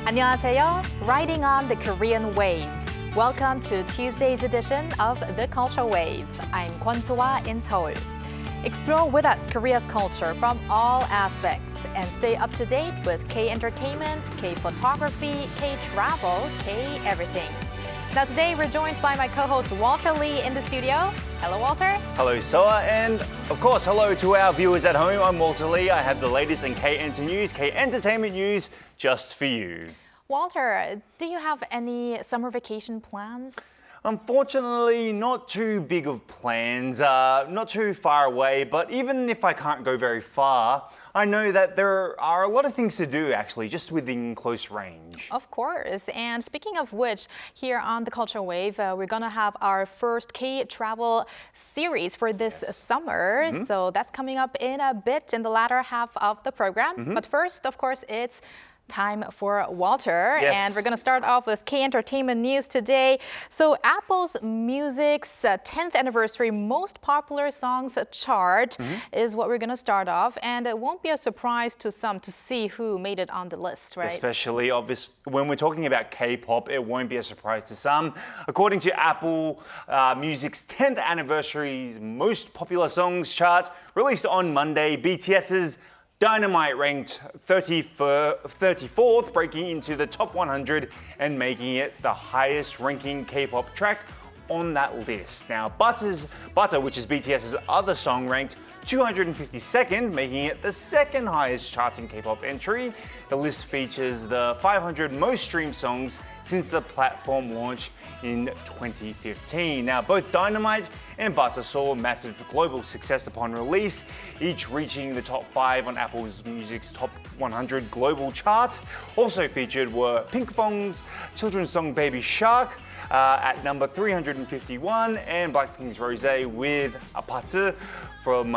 안녕하세요. Riding on the Korean wave. Welcome to Tuesday's edition of The Culture Wave. I'm Kwon-Soo-hwa in Seoul. Explore with us Korea's culture from all aspects and stay up to date with K-entertainment, K-photography, K-travel, K-everything. Now today we're joined by my co-host Walter Lee in the studio. Hello, Walter. Hello, Soa, and of course, hello to our viewers at home. I'm Walter Lee. I have the latest in K-Enter News, K-Entertainment News, just for you. Walter, do you have any summer vacation plans? Unfortunately, not too big of plans, not too far away, but even if I can't go very far, I know that there are a lot of things to do actually, just within close range. Of course, and speaking of which, here on The Culture Wave, we're gonna have our first K-travel series for this summer. So that's coming up in a bit in the latter half of the program. But first, of course, it's time for Walter. Yes. And we're going to start off with K-entertainment news today. So Apple's Music's 10th anniversary most popular songs chart is what we're going to start off. And it won't be a surprise to some to see who made it on the list, right? Especially obvious when we're talking about K-pop, it won't be a surprise to some. According to Apple Music's 10th anniversary's most popular songs chart, released on Monday, BTS's Dynamite ranked 34th, breaking into the top 100 and making it the highest ranking K-pop track on that list. Now, Butter, which is BTS's other song, ranked 252nd, making it the second highest charting K-pop entry. The list features the 500 most streamed songs since the platform launch in 2015. Now, both Dynamite and Butter saw massive global success upon release, each reaching the top 5 on Apple Music's top 100 global charts. Also featured were Pinkfong's children's song Baby Shark at number 351 and BLACKPINK's Rosé with Butter from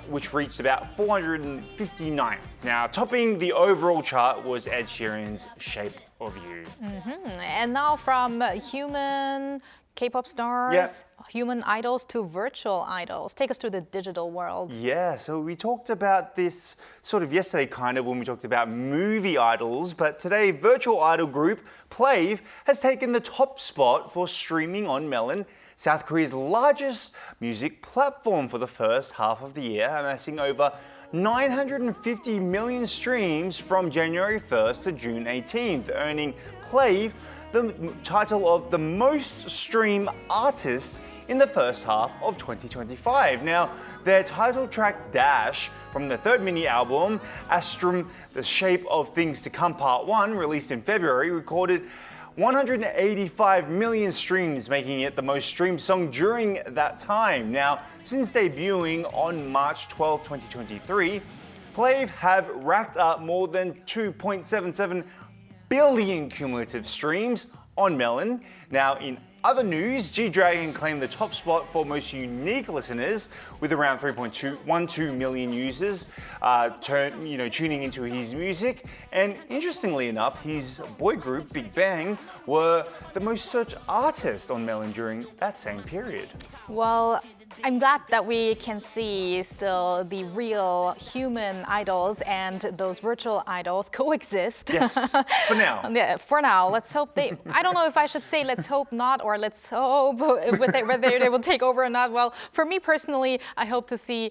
which reached about 459. Now, topping the overall chart was Ed Sheeran's Shape of You. And now from human K-pop stars, human idols to virtual idols. Take us to the digital world. Yeah, so we talked about this sort of yesterday kind of when we talked about movie idols, but today virtual idol group PLAVE has taken the top spot for streaming on Melon, South Korea's largest music platform for the first half of the year, amassing over 950 million streams from January 1st to June 18th, earning PLAVE the title of the most streamed artist in the first half of 2025. Now, their title track Dash from the third mini album, Astrum, The Shape of Things to Come Part 1, released in February, recorded 185 million streams, making it the most streamed song during that time. Now, since debuting on March 12, 2023, PLAVE have racked up more than 2.77 billion cumulative streams on Melon. Now, in other news, G-Dragon claimed the top spot for most unique listeners with around 3.12 million users tuning into his music. And interestingly enough, his boy group, Big Bang, were the most searched artist on Melon during that same period. Well, I'm glad that we can see still the real human idols and those virtual idols coexist. Yes, for now. Yeah, for now. Let's hope they, I don't know if I should say let's hope not or let's hope whether they will take over or not. Well, for me personally, I hope to see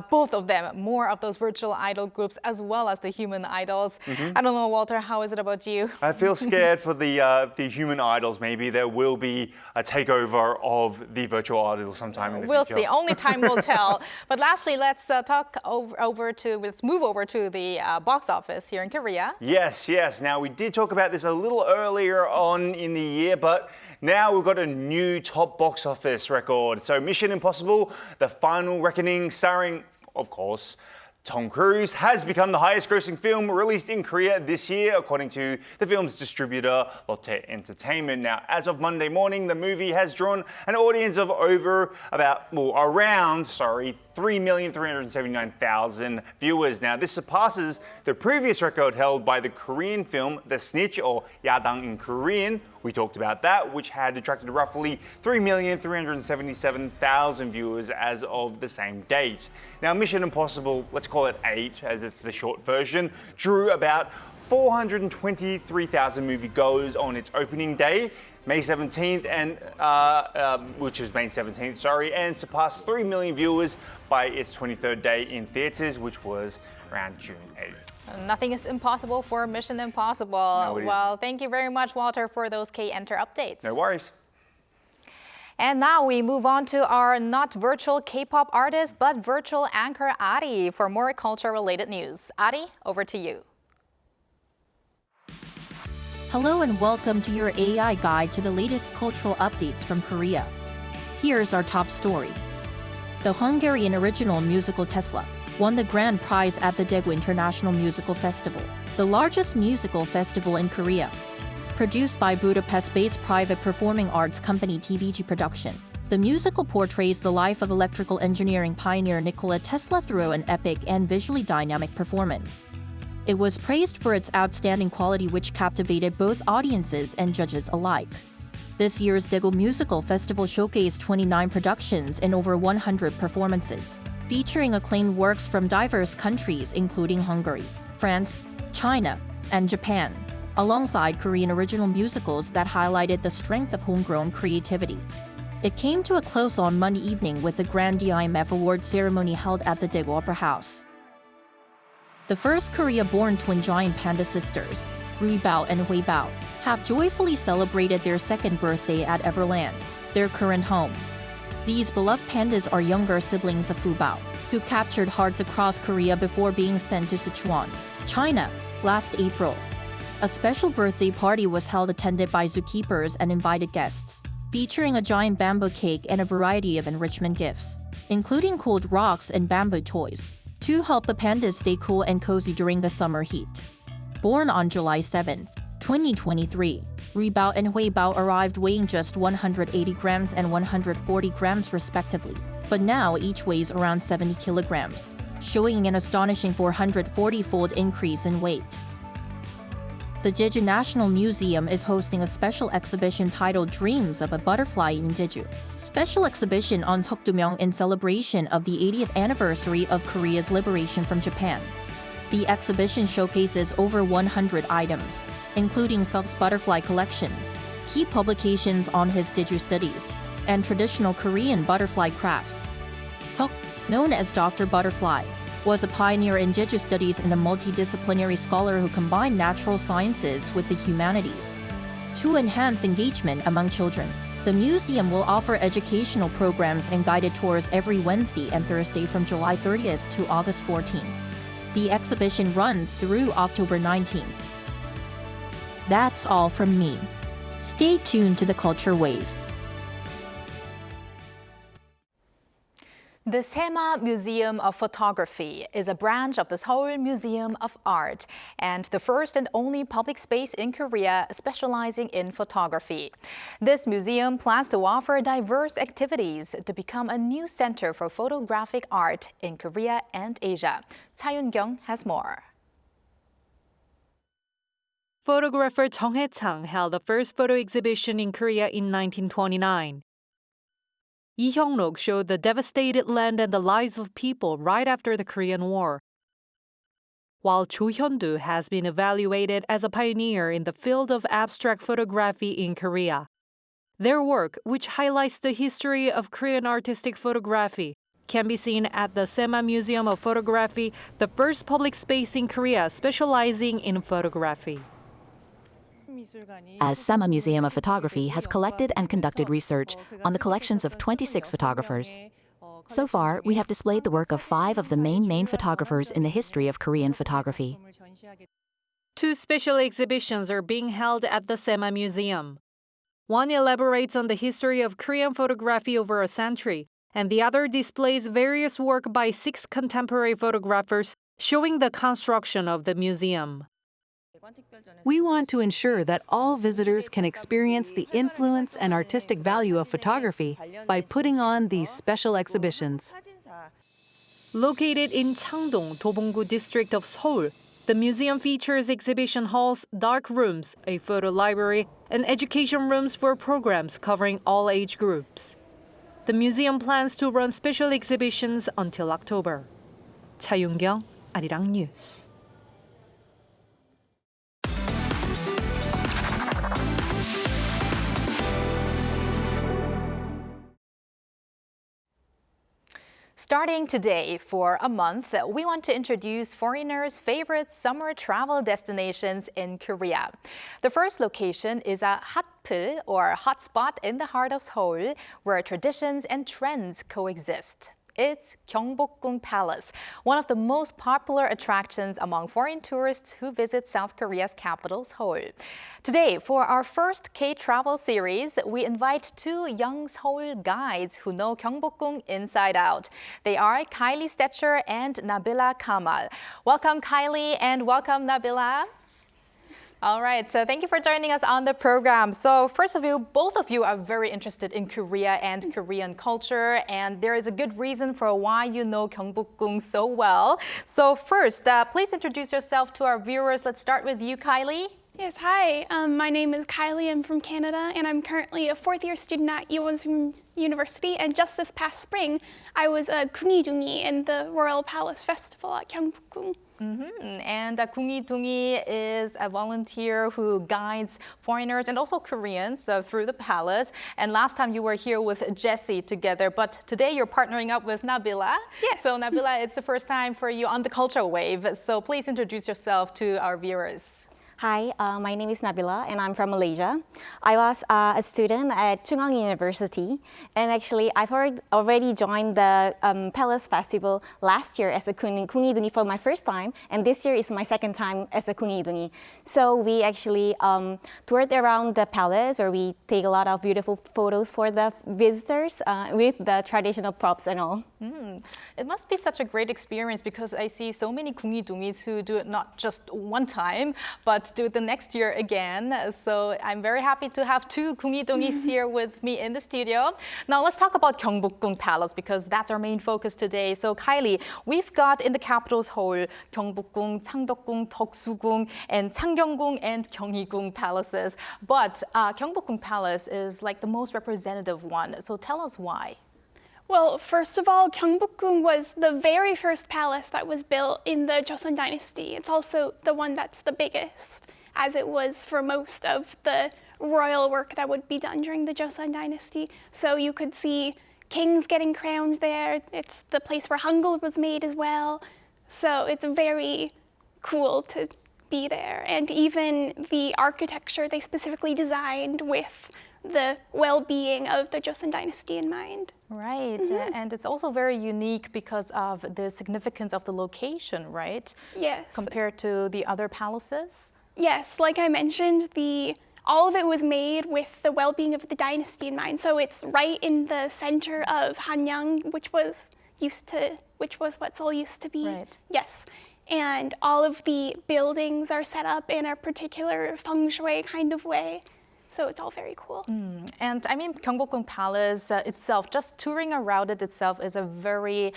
both of them, more of those virtual idol groups as well as the human idols. I don't know, Walter, how is it about you? I feel scared for the human idols. Maybe there will be a takeover of the virtual idols sometime in the We'll future. see. Only time will tell. But lastly, let's move over to the box office here in Korea. Yes. Now, we did talk about this a little earlier on in the year, but now we've got a new top box office record. So Mission Impossible, The Final Reckoning, starring, of course, Tom Cruise, has become the highest grossing film released in Korea this year, according to the film's distributor, Lotte Entertainment. Now, as of Monday morning, the movie has drawn an audience of around 3,379,000 viewers. Now, this surpasses the previous record held by the Korean film The Snitch, or Yadang in Korean. We talked about that, which had attracted roughly 3,377,000 viewers as of the same date. Now, Mission Impossible, let's call it 8, as it's the short version, drew about 423,000 moviegoers on its opening day, May 17th, which is May 17th, sorry, and surpassed 3 million viewers by its 23rd day in theaters, which was around June 8th. Nothing is impossible for Mission Impossible. No, well, thank you very much, Walter, for those K-Enter updates. No worries. And now we move on to our not virtual K-pop artist, but virtual anchor Ari for more culture-related news. Ari, over to you. Hello and welcome to your AI guide to the latest cultural updates from Korea. Here's our top story. The Hungarian original musical Tesla won the grand prize at the Daegu International Musical Festival, the largest musical festival in Korea. Produced by Budapest-based private performing arts company TVG Production, the musical portrays the life of electrical engineering pioneer Nikola Tesla through an epic and visually dynamic performance. It was praised for its outstanding quality, which captivated both audiences and judges alike. This year's Daegu Musical Festival showcased 29 productions and over 100 performances, featuring acclaimed works from diverse countries including Hungary, France, China, and Japan, alongside Korean original musicals that highlighted the strength of homegrown creativity. It came to a close on Monday evening with the Grand DIMF Award ceremony held at the Daegu Opera House. The first Korea-born twin giant panda sisters, Bao and Bao, have joyfully celebrated their second birthday at Everland, their current home. These beloved pandas are younger siblings of Bao, who captured hearts across Korea before being sent to Sichuan, China, last April. A special birthday party was held attended by zookeepers and invited guests, featuring a giant bamboo cake and a variety of enrichment gifts, including cooled rocks and bamboo toys, to help the pandas stay cool and cozy during the summer heat. Born on July 7, 2023, Bao and Bao arrived weighing just 180 grams and 140 grams respectively, but now each weighs around 70 kilograms, showing an astonishing 440-fold increase in weight. The Jeju National Museum is hosting a special exhibition titled Dreams of a Butterfly in Jeju. Special exhibition on Seokdumyeong in celebration of the 80th anniversary of Korea's liberation from Japan. The exhibition showcases over 100 items, including Seok's butterfly collections, key publications on his Jeju studies, and traditional Korean butterfly crafts. Seok, known as Dr. Butterfly, was a pioneer in Jeju studies and a multidisciplinary scholar who combined natural sciences with the humanities. To enhance engagement among children, the museum will offer educational programs and guided tours every Wednesday and Thursday from July 30th to August 14th. The exhibition runs through October 19th. That's all from me. Stay tuned to the Culture Wave. The Sema Museum of Photography is a branch of the Seoul Museum of Art and the first and only public space in Korea specializing in photography. This museum plans to offer diverse activities to become a new center for photographic art in Korea and Asia. Cha Yun-kyung has more. Photographer Jung Hae-chang held the first photo exhibition in Korea in 1929. Lee Hyung-rok showed the devastated land and the lives of people right after the Korean War. While Cho Hyun-doo has been evaluated as a pioneer in the field of abstract photography in Korea. Their work, which highlights the history of Korean artistic photography, can be seen at the Sema Museum of Photography, the first public space in Korea specializing in photography. As Sema Museum of Photography has collected and conducted research on the collections of 26 photographers. So far, we have displayed the work of 5 of the main photographers in the history of Korean photography. 2 special exhibitions are being held at the Sema Museum. One elaborates on the history of Korean photography over a century, and the other displays various work by 6 contemporary photographers showing the construction of the museum. We want to ensure that all visitors can experience the influence and artistic value of photography by putting on these special exhibitions. Located in Changdong, Dobonggu district of Seoul, the museum features exhibition halls, dark rooms, a photo library, and education rooms for programs covering all age groups. The museum plans to run special exhibitions until October. Cha Yun-kyung, Arirang News. Starting today for a month, we want to introduce foreigners' favorite summer travel destinations in Korea. The first location is a hatpil, or hotspot in the heart of Seoul, where traditions and trends coexist. It's Gyeongbokgung Palace, one of the most popular attractions among foreign tourists who visit South Korea's capital, Seoul. Today, for our first K-travel series, we invite two young Seoul guides who know Gyeongbokgung inside out. They are Kylie Stetcher and Nabila Kamal. Welcome, Kylie, and welcome, Nabila. All right, so thank you for joining us on the program. So first of you, both of you are very interested in Korea and Korean culture, and there is a good reason for why you know Gyeongbokgung so well. So first, please introduce yourself to our viewers. Let's start with you, Kylie. Yes, hi. My name is Kylie. I'm from Canada, and I'm currently a fourth-year student at Yeowon University. And just this past spring, I was a Gungidungi in the Royal Palace Festival at Gyeongbokgung. And Gungidungi is a volunteer who guides foreigners and also Koreans through the palace. And last time you were here with Jessie together, but today you're partnering up with Nabila. Yes. So Nabila, it's the first time for you on the Cultural Wave. So please introduce yourself to our viewers. Hi, my name is Nabila and I'm from Malaysia. I was a student at Chungang University, and actually I've already joined the Palace Festival last year as a Gungidungi for my first time, and this year is my second time as a Gungidungi. So we actually toured around the palace where we take a lot of beautiful photos for the visitors with the traditional props and all. It must be such a great experience because I see so many Gungidungis who do it not just one time, but do it the next year again. So I'm very happy to have two Gungidungis here with me in the studio. Now let's talk about Gyeongbokgung Palace because that's our main focus today. So Kylie, we've got in the capital Seoul, Gyeongbokgung, Changdeokgung, Deoksugung, and Changgyeonggung and Gyeonghigung palaces. But Gyeongbokgung Palace is like the most representative one. So tell us why. Well, first of all, Gyeongbokgung was the very first palace that was built in the Joseon Dynasty. It's also the one that's the biggest, as it was for most of the royal work that would be done during the Joseon Dynasty. So you could see kings getting crowned there. It's the place where Hangul was made as well. So it's very cool to be there. And even the architecture they specifically designed with the well-being of the Joseon Dynasty in mind. Right, and it's also very unique because of the significance of the location, right? Yes. Compared to the other palaces? Yes, like I mentioned, all of it was made with the well-being of the dynasty in mind. So it's right in the center of Hanyang, which was what Seoul used to be. Right. Yes. And all of the buildings are set up in a particular feng shui kind of way. So it's all very cool. And I mean, Gyeongbokgung Palace itself, just touring around it itself is a very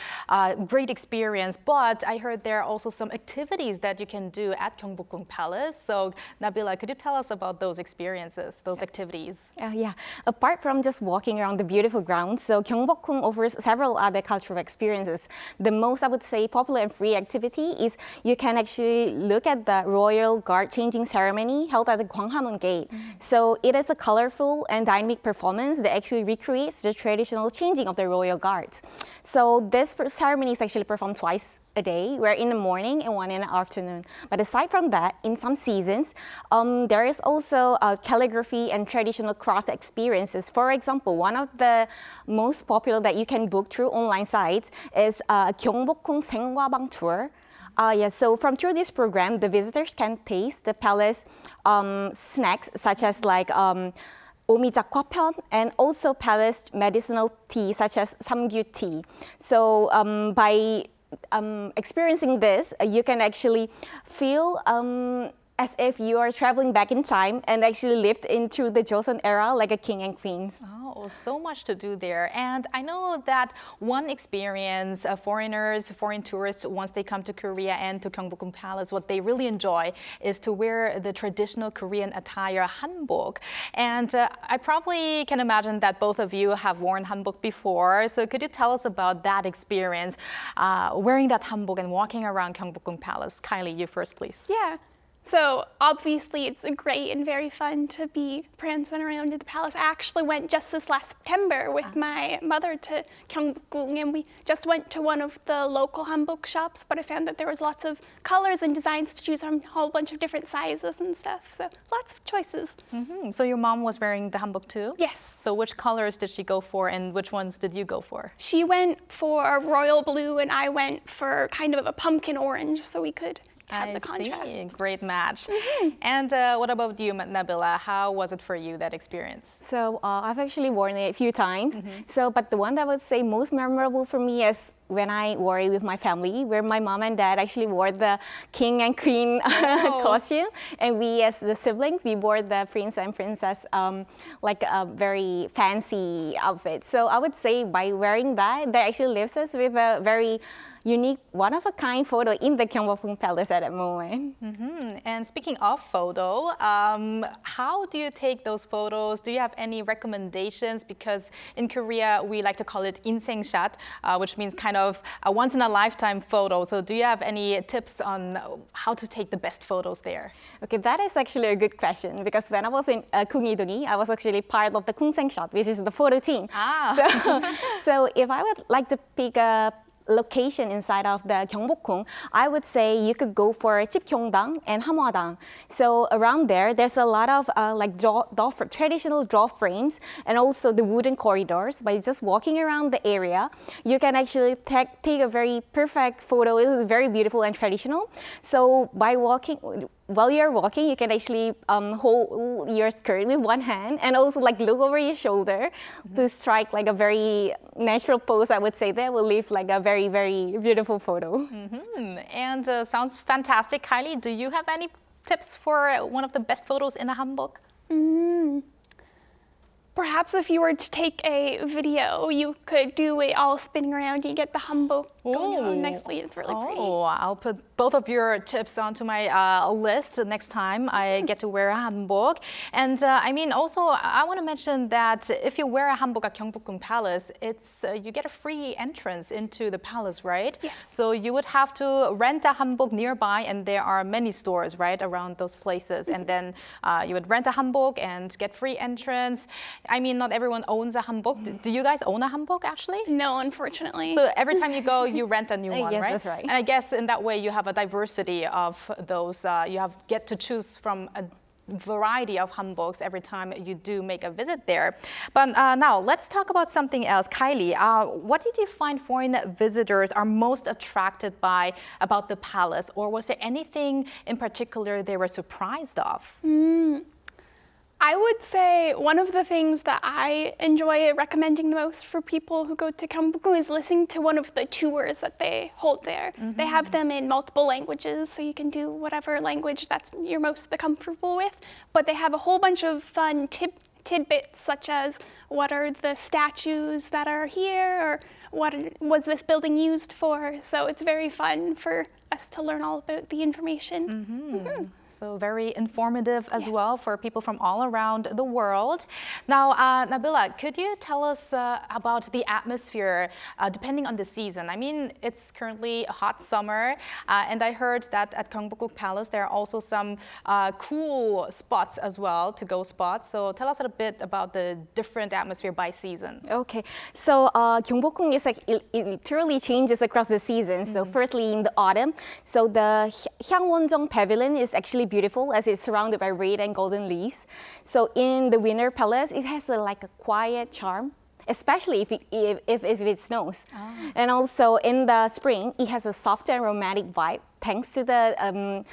great experience. But I heard there are also some activities that you can do at Gyeongbokgung Palace. So Nabila, could you tell us about those experiences, those activities? Yeah, apart from just walking around the beautiful grounds, so Gyeongbokgung offers several other cultural experiences. The most, I would say, popular and free activity is you can actually look at the royal guard changing ceremony held at the Gwanghamun Gate. So it is a colorful and dynamic performance that actually recreates the traditional changing of the royal guards. So this ceremony is actually performed twice a day, where in the morning and one in the afternoon. But aside from that, in some seasons, there is also calligraphy and traditional craft experiences. For example, one of the most popular that you can book through online sites is Gyeongbokgung Senggwabang Tour. So through this program, the visitors can taste the palace snacks such as like omijak kwapeon and also palace medicinal tea such as samgyu tea. So by experiencing this, you can actually feel as if you are traveling back in time and actually lived into the Joseon era like a king and queens. Oh, so much to do there. And I know that one experience foreigners, foreign tourists, once they come to Korea and to Gyeongbokgung Palace, what they really enjoy is to wear the traditional Korean attire, hanbok. And I probably can imagine that both of you have worn hanbok before. So could you tell us about that experience, wearing that hanbok and walking around Gyeongbokgung Palace? Kylie, you first, please. Yeah. So obviously it's great and very fun to be prancing around in the palace. I actually went just this last September with my mother to Gyeongbokgung, and we just went to one of the local hanbok shops, but I found that there was lots of colors and designs to choose from, a whole bunch of different sizes and stuff, so lots of choices. So your mom was wearing the hanbok too? Yes. So which colors did she go for and which ones did you go for? She went for royal blue and I went for kind of a pumpkin orange, so we could have the contrast. See. Great match. And what about you, Nabila? How was it for you, that experience? So I've actually worn it a few times. But the one that I would say most memorable for me is when I wore it with my family, where my mom and dad actually wore the king and queen costume. And we, as the siblings, we wore the prince and princess like a very fancy outfit. So I would say by wearing that, that actually leaves us with a very unique, one-of-a-kind photo in the Gyeongbokgung Palace at that moment. And speaking of photo, how do you take those photos? Do you have any recommendations? Because in Korea, we like to call it 인생 shot, which means kind of a once-in-a-lifetime photo. So do you have any tips on how to take the best photos there? Okay, that is actually a good question, because when I was in Kungidongi, I was actually part of the Kungseng shot, which is the photo team. So if I would like to pick a location inside of the Gyeongbokgung, I would say you could go for Chipgyeongdang and Hamhwadang. So around there, there's a lot of traditional door frames and also the wooden corridors. By just walking around the area, you can actually take a very perfect photo. It is very beautiful and traditional. So by walking, while you're walking, you can actually hold your skirt with one hand and also like look over your shoulder to strike like a very natural pose, I would say. That will leave like a very, very beautiful photo. And sounds fantastic. Kylie, do you have any tips for one of the best photos in a hanbok? Perhaps if you were to take a video, you could do it all spinning around. You get the hanbok going on nicely. It's really pretty. I'll put both of your tips onto my list next time I get to wear a hanbok. And I mean, also, I want to mention that if you wear a hanbok at Gyeongbokgung Palace, it's you get a free entrance into the palace, right? Yeah. So you would have to rent a hanbok nearby, and there are many stores right around those places. And then you would rent a hanbok and get free entrance. I mean, not everyone owns a hanbok. Do you guys own a hanbok actually? No, unfortunately. So every time you go, you rent a new one, yes, right? That's right. And I guess in that way you have a diversity of those. You get to choose from a variety of hanboks every time you do make a visit there. But now let's talk about something else. Kylie, what did you find foreign visitors are most attracted by about the palace? Or was there anything in particular they were surprised of? I would say one of the things that I enjoy recommending the most for people who go to Gyeongbokgung is listening to one of the tours that they hold there. They have them in multiple languages, so you can do whatever language that's you're most comfortable with. But they have a whole bunch of fun tidbits, such as what are the statues that are here, or what was this building used for. So it's very fun for us to learn all about the information. So very informative as well for people from all around the world. Now, Nabila, could you tell us about the atmosphere depending on the season? I mean, it's currently a hot summer, and I heard that at Gyeongbokgung Palace there are also some cool spots as well, to-go spots. So tell us a bit about the different atmosphere by season. Okay, so Gyeongbokgung is like it literally changes across the seasons. So firstly, in the autumn, so the Hyangwonjeong Pavilion is actually beautiful as it's surrounded by red and golden leaves. So in the winter palace, it has like a quiet charm, especially if it snows. And also in the spring, it has a soft and romantic vibe thanks to the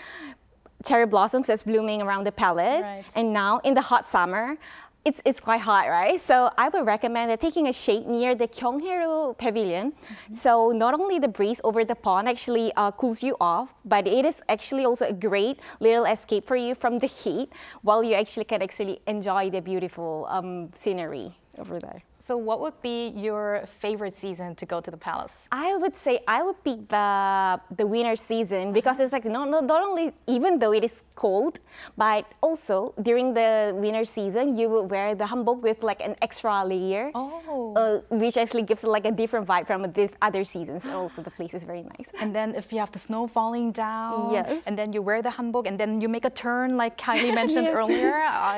cherry blossoms that's blooming around the palace. And now in the hot summer, it's quite hot, right? So I would recommend taking a shade near the Gyeonghaeru Pavilion. So not only the breeze over the pond actually cools you off, but it is actually also a great little escape for you from the heat, while you actually can enjoy the beautiful scenery. over there. So what would be your favorite season to go to the palace? I would say I would pick the winter season because it's like not only, even though it is cold, but also during the winter season you would wear the hanbok with like an extra layer, which actually gives like a different vibe from the other seasons. Also, the place is very nice. And then if you have the snow falling down, yes, and then you wear the hanbok, and then you make a turn like Kylie mentioned yes. earlier,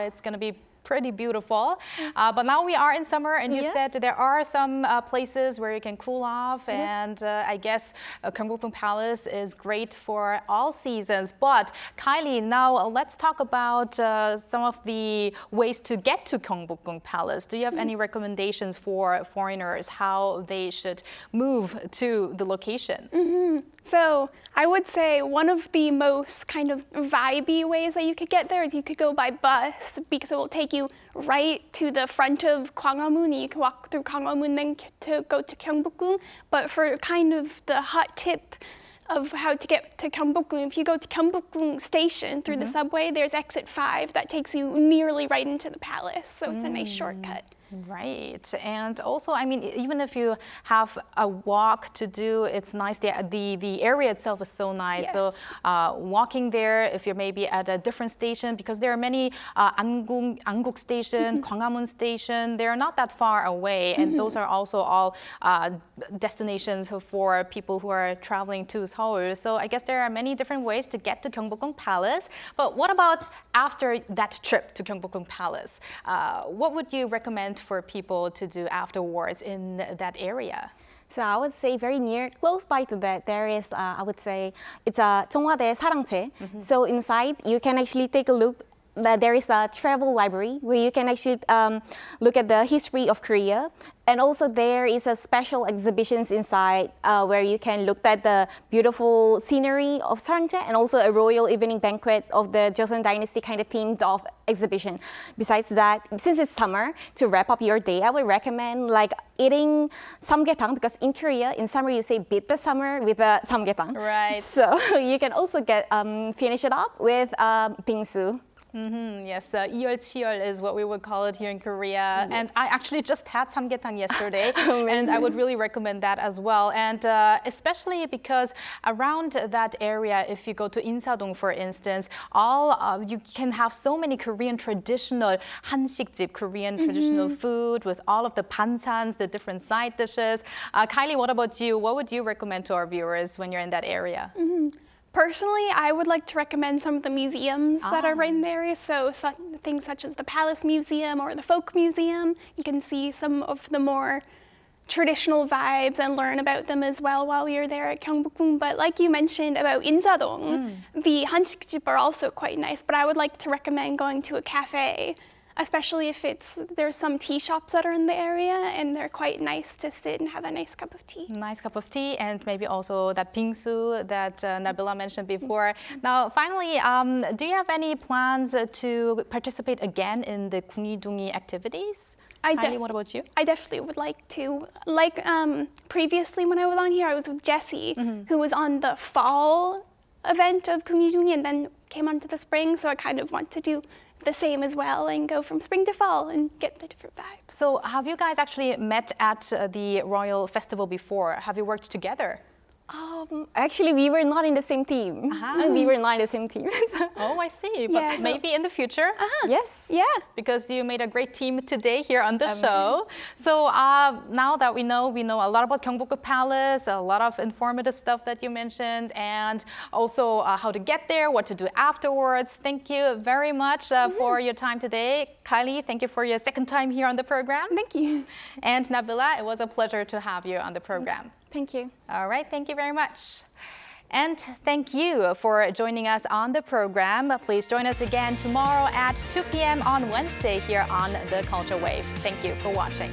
it's gonna be pretty beautiful. But now we are in summer, and you yes, said there are some places where you can cool off, yes, and I guess Gyeongbokgung Palace is great for all seasons. But Kylie, now let's talk about some of the ways to get to Gyeongbokgung Palace. Do you have any recommendations for foreigners how they should move to the location? So I would say one of the most kind of vibey ways that you could get there is you could go by bus, because it will take you right to the front of Gwanghwamun. You can walk through Gwanghwamun then to go to Gyeongbokgung. But for kind of the hot tip of how to get to Gyeongbokgung, if you go to Gyeongbokgung Station through the subway, there's exit 5 that takes you nearly right into the palace. So it's a nice shortcut. Right, and also, I mean, even if you have a walk to do, it's nice. The area itself is so nice. Yes. So walking there, if you're maybe at a different station, because there are many Anguk Station, Gwanghwamun Station, they're not that far away, and those are also all destinations for people who are traveling to Seoul. So I guess there are many different ways to get to Gyeongbokgung Palace. But what about after that trip to Gyeongbokgung Palace? What would you recommend for people to do afterwards in that area? So I would say very near, close by to that, there is, I would say, it's a Cheongwadae Sarangche. So inside, you can actually take a look. There is a travel library where you can actually look at the history of Korea. And also there is a special exhibitions inside where you can look at the beautiful scenery of Sarangche and also a royal evening banquet of the Joseon Dynasty kind of themed of exhibition. Besides that, since it's summer, to wrap up your day, I would recommend like eating samgyetang, because in Korea, in summer, you say beat the summer with a samgyetang. Right. So you can also get finish it up with bingsu. Yes, 이열치열 is what we would call it here in Korea. Yes. And I actually just had samgyetang yesterday, and I would really recommend that as well. And especially because around that area, if you go to Insadong, for instance, you can have so many Korean traditional 한식집, Korean traditional food with all of the bansans, the different side dishes. Kylie, what about you? What would you recommend to our viewers when you're in that area? Personally, I would like to recommend some of the museums that are right in the area. So things such as the Palace Museum or the Folk Museum. You can see some of the more traditional vibes and learn about them as well while you're there at Gyeongbokgung. But like you mentioned about Insadong, the hansikjip are also quite nice. But I would like to recommend going to a cafe, especially if there's some tea shops that are in the area and they're quite nice to sit and have a nice cup of tea. Nice cup of tea, and maybe also that bingsu that Nabila mentioned before. Now, finally, do you have any plans to participate again in the Gungidungi activities? Kylie, what about you? I definitely would like to. Like previously when I was on here, I was with Jessie, who was on the fall event of Gungidungi and then came on to the spring. So I kind of want to do the same as well and go from spring to fall and get the different vibes. So have you guys actually met at the Royal Festival before? Have you worked together? Actually, we were not in the same team. We were not in the same team. Oh, I see. But maybe in the future? Yes. Yeah. Because you made a great team today here on the show. So now that we know a lot about Gyeongbokgung Palace, a lot of informative stuff that you mentioned, and also how to get there, what to do afterwards. Thank you very much for your time today. Kylie, thank you for your second time here on the program. Thank you. And Nabila, it was a pleasure to have you on the program. Thank you. All right, thank you very much. And thank you for joining us on the program. Please join us again tomorrow at 2 p.m. on Wednesday here on The Culture Wave. Thank you for watching.